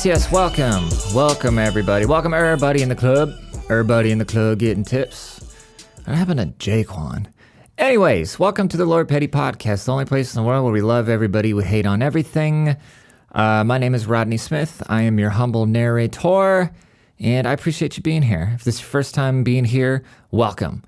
Yes, welcome everybody. Welcome everybody in the club. Everybody in the club getting tips. What happened to Jaquan? Anyways, welcome to the Lord Petty Podcast, the only place in the world where we love everybody, we hate on everything. My name is Rodney Smith. I am your humble narrator, and I appreciate you being here. If this is your first time being here, welcome.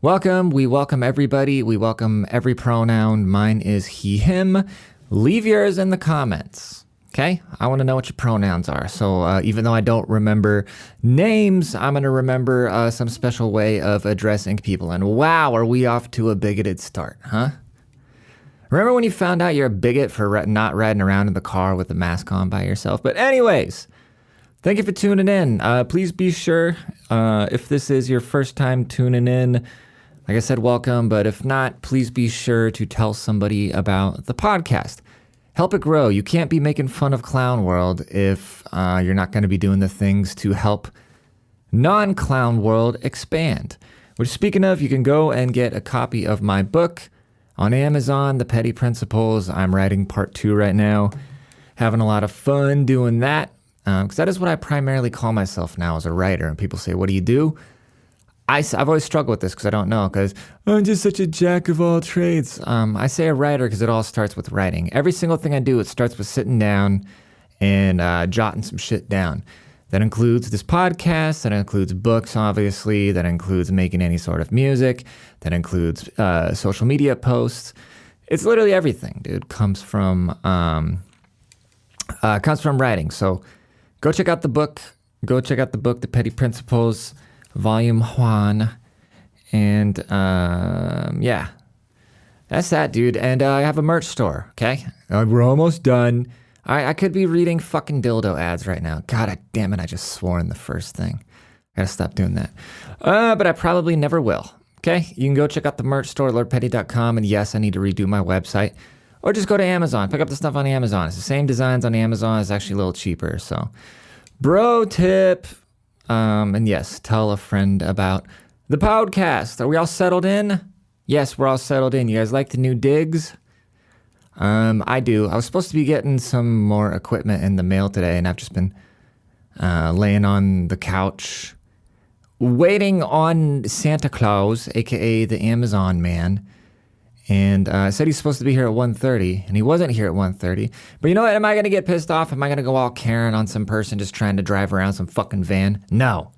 Welcome. We welcome everybody. We welcome every pronoun. Mine is he, him. Leave yours in the comments. Okay? I want to know what your pronouns are. So even though I don't remember names, I'm going to remember some special way of addressing people. And wow, are we off to a bigoted start, huh? Remember when you found out you're a bigot for not riding around in the car with a mask on by yourself? But anyways, thank you for tuning in. Please be sure, if this is your first time tuning in, like I said, welcome. But if not, please be sure to tell somebody about the podcast. Help it grow. You can't be making fun of Clown World if you're not going to be doing the things to help non-Clown World expand. Which, speaking of, you can go and get a copy of my book on Amazon, The Petty Principles. I'm writing part 2 right now. Having a lot of fun doing that. Because that is what I primarily call myself now as a writer. And people say, what do you do? I've always struggled with this because I don't know, because I'm just such a jack of all trades. I say a writer because it all starts with writing. Every single thing I do, it starts with sitting down and jotting some shit down. That includes this podcast, that includes books, obviously, that includes making any sort of music, that includes social media posts. It's literally everything, dude, comes from writing. So go check out the book. The Petty Principles, Volume 1, and yeah, that's that, dude. And I have a merch store, okay? We're almost done. I could be reading fucking dildo ads right now. God damn it, I just swore in the first thing. I gotta stop doing that. But I probably never will, okay? You can go check out the merch store, lordpetty.com, and yes, I need to redo my website. Or just go to Amazon, pick up the stuff on Amazon. It's the same designs on Amazon, it's actually a little cheaper, so. Bro tip. And yes, tell a friend about the podcast. Are we all settled in? Yes, we're all settled in. You guys like the new digs? I do. I was supposed to be getting some more equipment in the mail today, and I've just been laying on the couch, waiting on Santa Claus, aka the Amazon man. And I said he's supposed to be here at 1:30, and he wasn't here at 1:30. But you know what? Am I going to get pissed off? Am I going to go all Karen on some person just trying to drive around some fucking van? No.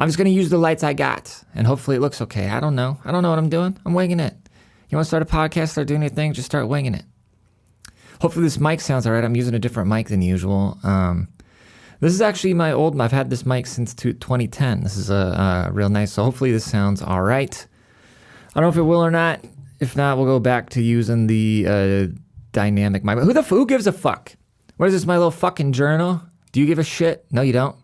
I'm just going to use the lights I got, and hopefully it looks okay. I don't know what I'm doing. I'm winging it. You want to start a podcast, start doing your thing, just start winging it. Hopefully this mic sounds all right. I'm using a different mic than usual. This is actually my old, I've had this mic since 2010. This is a real nice, so hopefully this sounds all right. I don't know if it will or not. If not, we'll go back to using the dynamic mic. Who gives a fuck? What is this, my little fucking journal? Do you give a shit? No, you don't.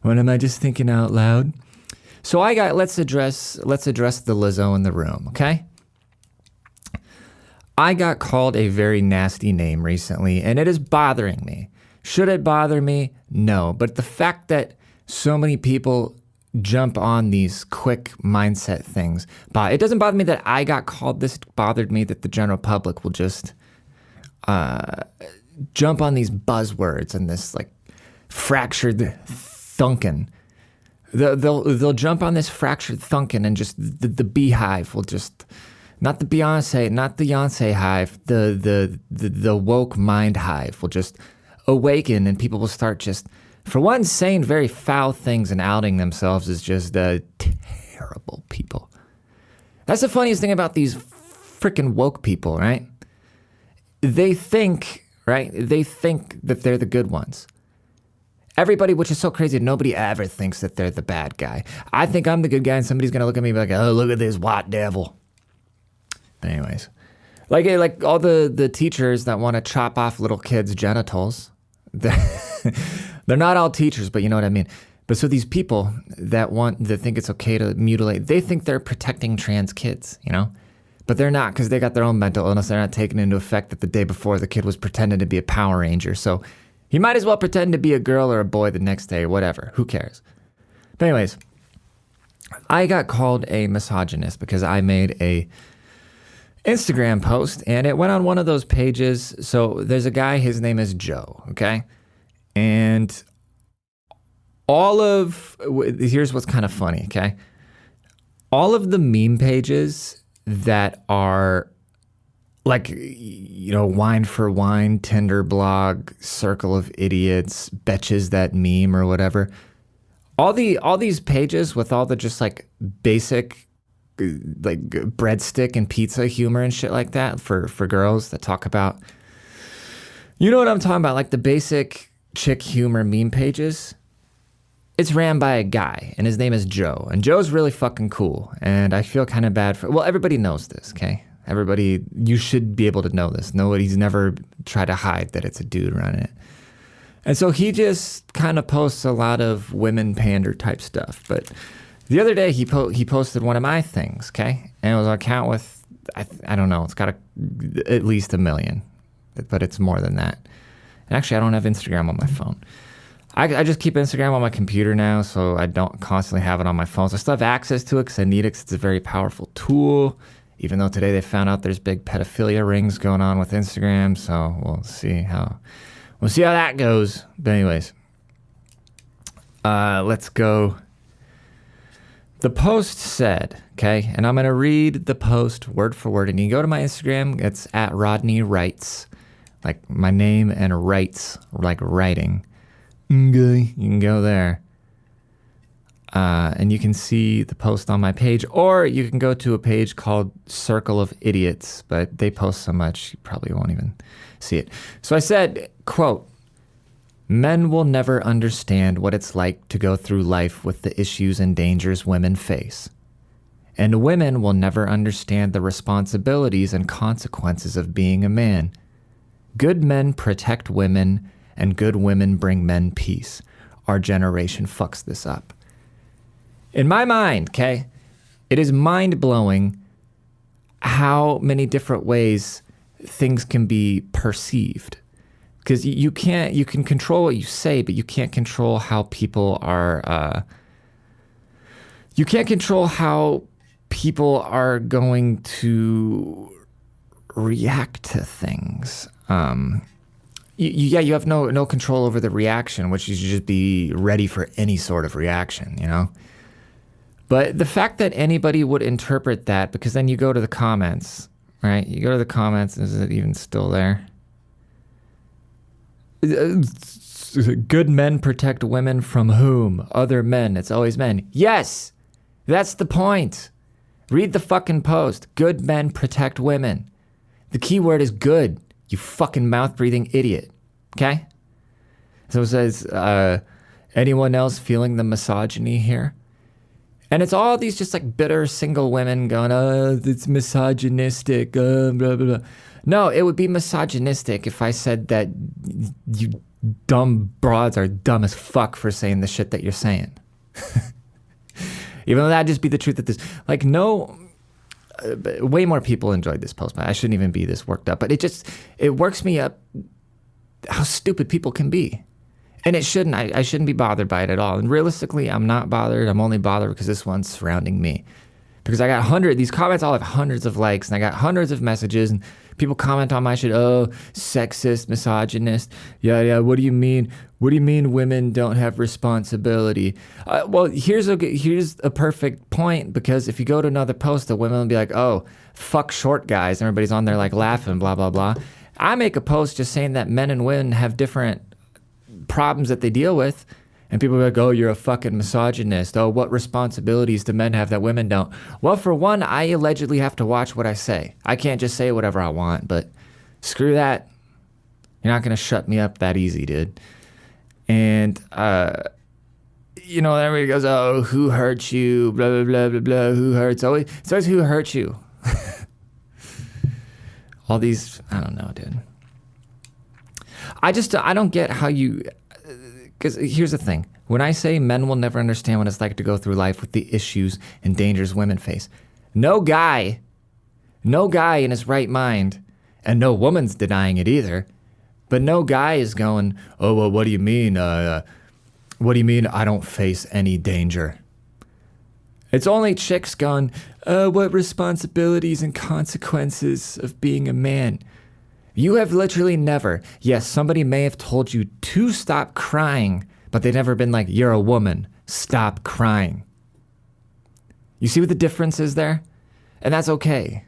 What am I just thinking out loud? So let's address the Lizzo in the room, okay? I got called a very nasty name recently, and it is bothering me. Should it bother me? No. But the fact that so many people jump on these quick mindset things. But it doesn't bother me that I got called this. It bothered me that the general public will just jump on these buzzwords and this like fractured thunkin'. They'll jump on this fractured thunkin' and just the beehive will just, not the Beyonce hive, the woke mind hive will just awaken, and people will start just, for one, saying very foul things and outing themselves as just terrible people. That's the funniest thing about these freaking woke people, right? They think that they're the good ones. Everybody, which is so crazy, nobody ever thinks that they're the bad guy. I think I'm the good guy, and somebody's going to look at me and be like, oh, look at this white devil. But anyways, like all the teachers that want to chop off little kids' genitals, they're not all teachers, but you know what I mean. But so these people that think it's okay to mutilate, they think they're protecting trans kids, you know? But they're not, because they got their own mental illness. They're not taking into effect that the day before the kid was pretending to be a Power Ranger. So He might as well pretend to be a girl or a boy the next day or whatever. Who cares? But anyways, I got called a misogynist because I made a Instagram post and it went on one of those pages. So there's a guy, his name is Joe, okay? And here's what's kind of funny, okay? All of the meme pages that are like, Wine for Wine, Tinder blog, Circle of Idiots, Betches That Meme or whatever. All these pages with all the just like basic like breadstick and pizza humor and shit like that for girls that talk about, you know what I'm talking about, like the basic chick humor meme pages. It's ran by a guy and his name is Joe, and Joe's really fucking cool. And I feel kind of bad everybody knows this, okay? Everybody, you should be able to know this. Nobody's never tried to hide that it's a dude running it. And so he just kind of posts a lot of women pander type stuff. But the other day he posted one of my things, okay? And it was an account with, I don't know, it's got at least 1 million, but it's more than that. And actually, I don't have Instagram on my phone. I just keep Instagram on my computer now, so I don't constantly have it on my phone. So I still have access to it because I need it because it's a very powerful tool. Even though today they found out there's big pedophilia rings going on with Instagram, so we'll see how that goes. But anyways, let's go. The post said, okay, and I'm going to read the post word for word, and you can go to my Instagram. It's at Rodney Writes, like my name, and writes, like writing. Okay, you can go there. And you can see the post on my page, or you can go to a page called Circle of Idiots, but they post so much you probably won't even see it. So I said, quote, "Men will never understand what it's like to go through life with the issues and dangers women face. And women will never understand the responsibilities and consequences of being a man. Good men protect women, and good women bring men peace. Our generation fucks this up." In my mind, okay, it is mind-blowing how many different ways things can be perceived. Because you can control what you say, but you can't control how people are, you can't control how people are going to react to things. You have no control over the reaction, which you should just be ready for any sort of reaction, you know? But the fact that anybody would interpret that, because then you go to the comments, right? You go to the comments, is it even still there? Good men protect women from whom? Other men. It's always men. Yes! That's the point. Read the fucking post. Good men protect women. The key word is good, you fucking mouth-breathing idiot. Okay? So it says, anyone else feeling the misogyny here? And it's all these just like bitter single women going, oh, it's misogynistic, blah, blah, blah. No, it would be misogynistic if I said that you dumb broads are dumb as fuck for saying the shit that you're saying. Even though that'd just be the truth of this. Like, no, way more people enjoyed this post. I shouldn't even be this worked up. But it works me up how stupid people can be. And it shouldn't. I shouldn't be bothered by it at all. And realistically, I'm not bothered. I'm only bothered because this one's surrounding me. Because I got these comments all have hundreds of likes, and I got hundreds of messages, and people comment on my shit, oh, sexist, misogynist, yeah, what do you mean? What do you mean women don't have responsibility? Well, here's a perfect point, because if you go to another post, the women will be like, oh, fuck short guys, and everybody's on there like laughing, blah, blah, blah. I make a post just saying that men and women have different problems that they deal with, and people are like, oh, you're a fucking misogynist. Oh, what responsibilities do men have that women don't? Well, for one, I allegedly have to watch what I say. I can't just say whatever I want, but screw that. You're not going to shut me up that easy, dude. And, everybody goes, oh, who hurt you? Blah, blah, blah, blah, blah. Who hurts? It's always who hurt you. All these, I don't know, dude. I don't get how you, because here's the thing. When I say men will never understand what it's like to go through life with the issues and dangers women face, no guy in his right mind, and no woman's denying it either, But no guy is going, oh, well, what do you mean? What do you mean I don't face any danger? It's only chicks going, what responsibilities and consequences of being a man? You have literally never, yes, somebody may have told you to stop crying, but they've never been like, you're a woman, stop crying. You see what the difference is there? And that's okay.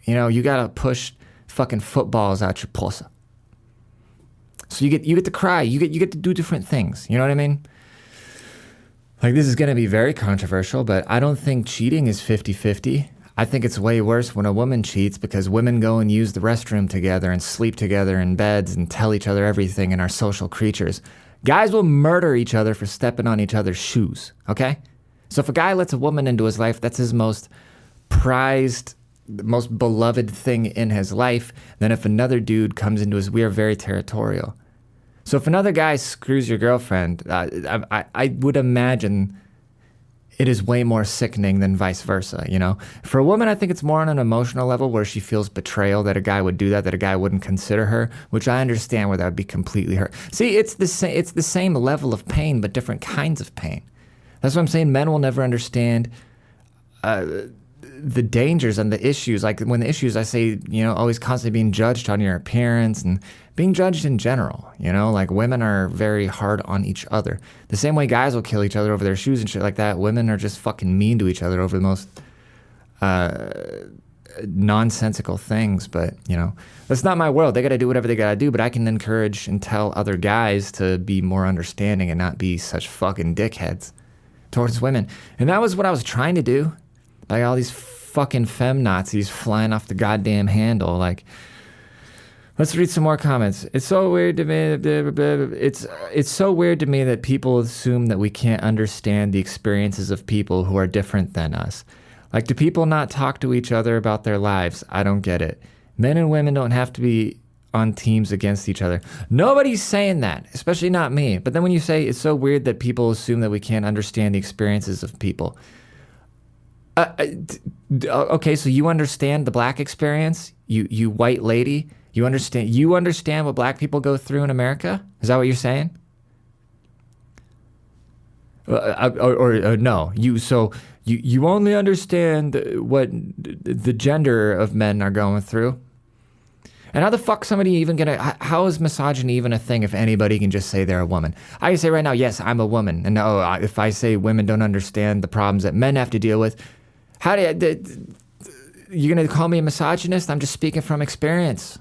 You know, you gotta push fucking footballs out your pussy. So you get to cry, you get to do different things, you know what I mean? Like, this is gonna be very controversial, but I don't think cheating is 50-50. I think it's way worse when a woman cheats, because women go and use the restroom together and sleep together in beds and tell each other everything and are social creatures. Guys will murder each other for stepping on each other's shoes, okay? So if a guy lets a woman into his life, that's his most prized, most beloved thing in his life. Then if another dude comes into his, we are very territorial. So if another guy screws your girlfriend, I would imagine it is way more sickening than vice versa, you know? For a woman, I think it's more on an emotional level where she feels betrayal that a guy would do that a guy wouldn't consider her, which I understand where that would be completely hurt. See, it's the same level of pain, but different kinds of pain. That's what I'm saying. Men will never understand the dangers and the issues. Like, when the issues, I say, you know, always constantly being judged on your appearance and being judged in general, you know, like women are very hard on each other. The same way guys will kill each other over their shoes and shit like that, women are just fucking mean to each other over the most nonsensical things. But, you know, that's not my world. They got to do whatever they got to do, but I can encourage and tell other guys to be more understanding and not be such fucking dickheads towards women. And that was what I was trying to do. Like, all these fucking fem-Nazis flying off the goddamn handle, like... Let's read some more comments. It's so weird to me. It's so weird to me that people assume that we can't understand the experiences of people who are different than us. Like, do people not talk to each other about their lives? I don't get it. Men and women don't have to be on teams against each other. Nobody's saying that, especially not me. But then when you say it's so weird that people assume that we can't understand the experiences of people. Okay, so you understand the black experience? You white lady? You understand what black people go through in America? Is that what you're saying? Or no, you only understand what the gender of men are going through. And how the fuck somebody even how is misogyny even a thing if anybody can just say they're a woman? I can say right now, yes, I'm a woman. And no, if I say women don't understand the problems that men have to deal with, you're going to call me a misogynist? I'm just speaking from experience.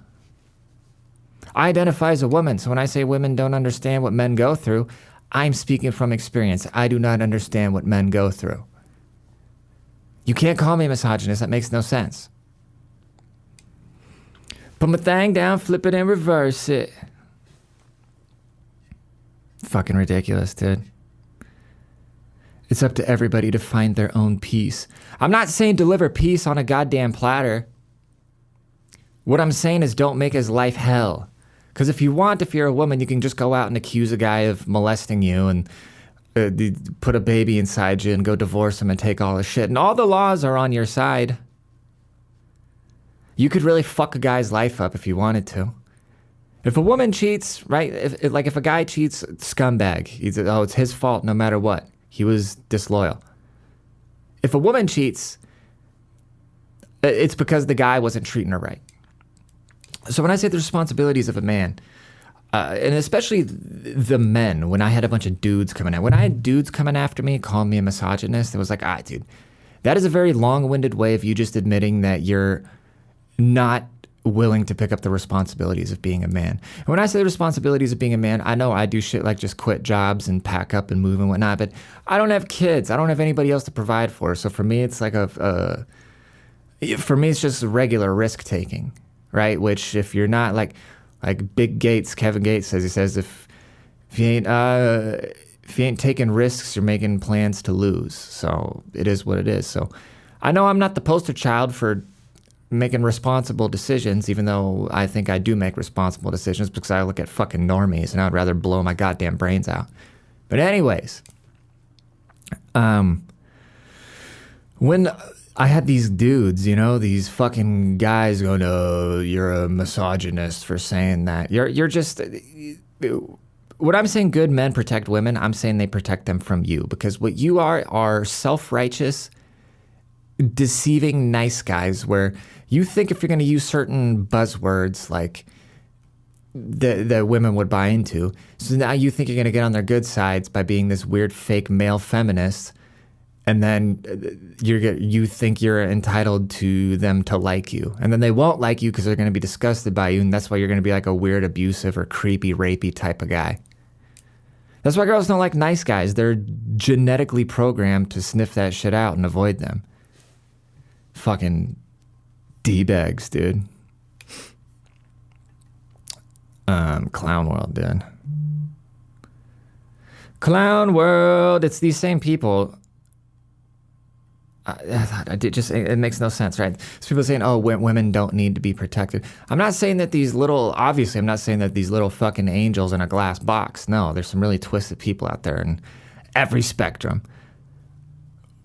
I identify as a woman, so when I say women don't understand what men go through, I'm speaking from experience. I do not understand what men go through. You can't call me a misogynist. That makes no sense. Put my thing down, flip it and reverse it. Fucking ridiculous, dude. It's up to everybody to find their own peace. I'm not saying deliver peace on a goddamn platter. What I'm saying is don't make his life hell. Because if you're a woman, you can just go out and accuse a guy of molesting you and put a baby inside you and go divorce him and take all his shit. And all the laws are on your side. You could really fuck a guy's life up if you wanted to. If a woman cheats, right? If a guy cheats, scumbag. It's his fault no matter what. He was disloyal. If a woman cheats, it's because the guy wasn't treating her right. So when I say the responsibilities of a man, and especially the men, when I had a bunch of dudes coming out, when I had dudes coming after me, calling me a misogynist, it was like, dude, that is a very long-winded way of you just admitting that you're not willing to pick up the responsibilities of being a man. And when I say the responsibilities of being a man, I know I do shit like just quit jobs and pack up and move and whatnot, but I don't have kids. I don't have anybody else to provide for. So for me, it's like for me, it's just regular risk-taking. Right, which if you're not like Big Gates, Kevin Gates says, if you ain't taking risks, you're making plans to lose. So it is what it is. So I know I'm not the poster child for making responsible decisions, even though I think I do make responsible decisions because I look at fucking normies and I'd rather blow my goddamn brains out. But anyways, when I had these dudes, these fucking guys going, "Oh, you're a misogynist for saying that. You're just." When I'm saying good men protect women, I'm saying they protect them from you, because what you are self-righteous, deceiving nice guys, where you think if you're going to use certain buzzwords like that women would buy into, so now you think you're going to get on their good sides by being this weird fake male feminist. And then you think you're entitled to them to like you. And then they won't like you because they're going to be disgusted by you. And that's why you're going to be like a weird, abusive, or creepy, rapey type of guy. That's why girls don't like nice guys. They're genetically programmed to sniff that shit out and avoid them. Fucking D-bags, dude. Clown world, dude. Clown world. It's these same people. It makes no sense, right? So people saying, "Oh, women don't need to be protected." I'm not saying that obviously, I'm not saying that these little fucking angels in a glass box. No, there's some really twisted people out there in every spectrum.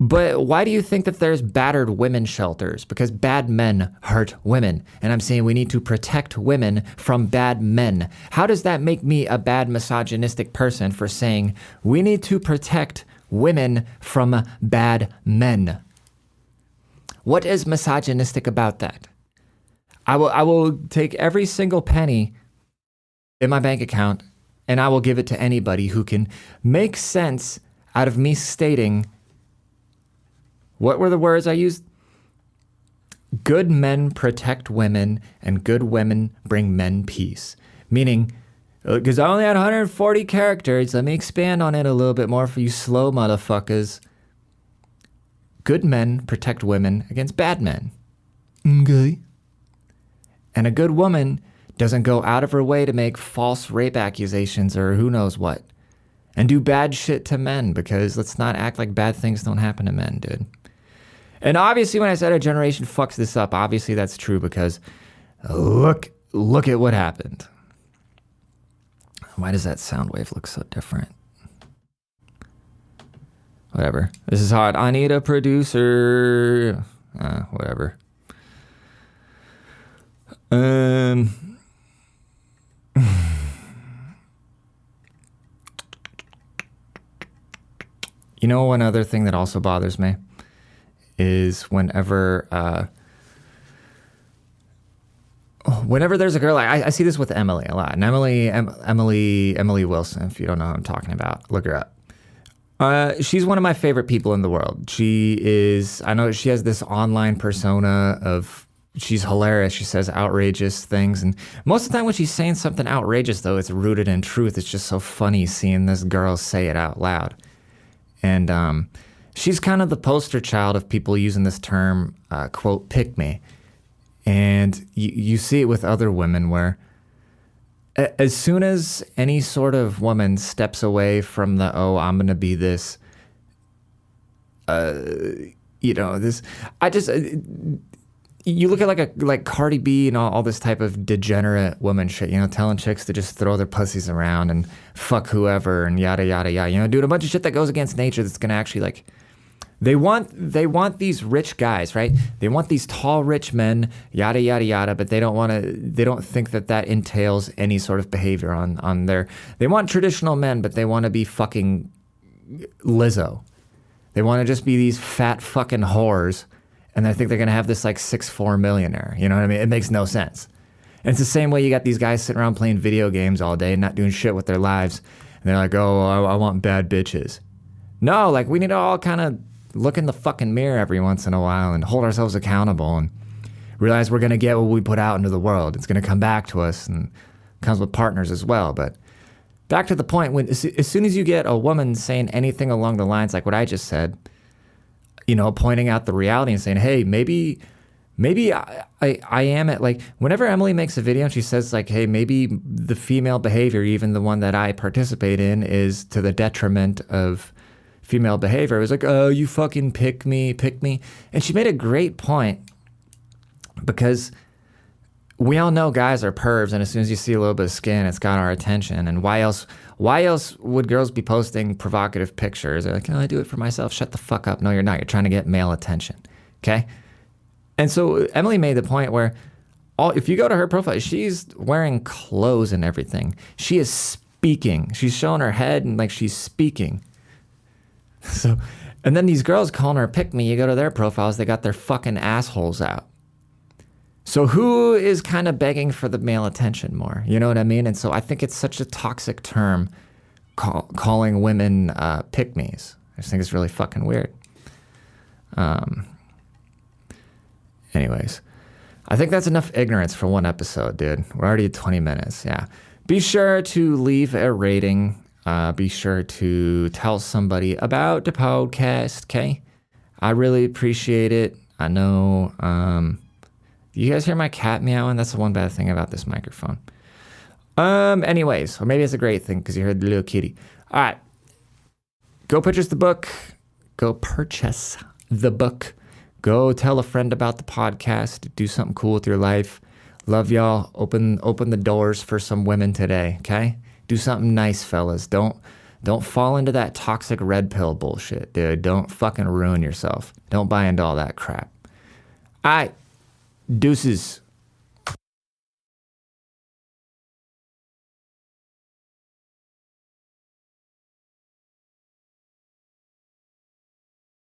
But why do you think that there's battered women shelters? Because bad men hurt women. And I'm saying we need to protect women from bad men. How does that make me a bad misogynistic person for saying we need to protect women from bad men? What is misogynistic about that? I will take every single penny in my bank account and I will give it to anybody who can make sense out of me stating, what were the words I used? Good men protect women and good women bring men peace. Meaning, because I only had 140 characters, let me expand on it a little bit more for you slow motherfuckers. Good men protect women against bad men. Okay. And a good woman doesn't go out of her way to make false rape accusations or who knows what. And do bad shit to men, because let's not act like bad things don't happen to men, dude. And obviously when I said a generation fucks this up, obviously that's true, because look at what happened. Why does that sound wave look so different? Whatever. This is hard. I need a producer. Whatever. You know, one other thing that also bothers me is whenever there's a girl, I see this with Emily a lot. And Emily Wilson, if you don't know who I'm talking about, look her up. She's one of my favorite people in the world. I know she has this online persona of, she's hilarious. She says outrageous things. And most of the time when she's saying something outrageous, though, it's rooted in truth. It's just so funny seeing this girl say it out loud. And she's kind of the poster child of people using this term, quote, pick me. And you see it with other women where as soon as any sort of woman steps away from I'm going to be this, you look at like Cardi B and all this type of degenerate woman shit, telling chicks to just throw their pussies around and fuck whoever and yada, yada, yada, doing a bunch of shit that goes against nature that's going to actually they want these rich guys, right? They want these tall, rich men, yada, yada, yada, but they don't think that entails any sort of behavior on they want traditional men, but they want to be fucking Lizzo. They want to just be these fat fucking whores, and they think they're going to have this 6'4" millionaire. You know what I mean? It makes no sense. And it's the same way you got these guys sitting around playing video games all day and not doing shit with their lives. And they're like, oh, I want bad bitches. No, we need to all kind of look in the fucking mirror every once in a while and hold ourselves accountable and realize we're going to get what we put out into the world. It's going to come back to us, and comes with partners as well. But back to the point, as soon as you get a woman saying anything along the lines like what I just said, pointing out the reality and saying, hey, maybe I am whenever Emily makes a video and she says hey, maybe the female behavior, even the one that I participate in, is to the detriment of female behavior. It was oh, you fucking pick me. And she made a great point, because we all know guys are pervs, and as soon as you see a little bit of skin, it's got our attention. And why else would girls be posting provocative pictures? They're like, oh, I do it for myself. Shut the fuck up. No, you're not. You're trying to get male attention. Okay. And so Emily made the point where if you go to her profile, she's wearing clothes and everything. She is speaking. She's showing her head and like she's speaking. So, and then these girls calling her pick me, you go to their profiles, they got their fucking assholes out. So who is kind of begging for the male attention more? You know what I mean? And so I think it's such a toxic term calling women pick-me's. I just think it's really fucking weird. Anyways, I think that's enough ignorance for one episode, dude. We're already at 20 minutes. Yeah. Be sure to leave a rating. Be sure to tell somebody about the podcast, okay? I really appreciate it. I know... you guys hear my cat meowing? That's the one bad thing about this microphone. Anyways, or maybe it's a great thing because you heard the little kitty. All right. Go purchase the book. Go purchase the book. Go tell a friend about the podcast. Do something cool with your life. Love y'all. Open the doors for some women today, okay? Do something nice, fellas. Don't fall into that toxic red pill bullshit, dude. Don't fucking ruin yourself. Don't buy into all that crap. All right. Deuces.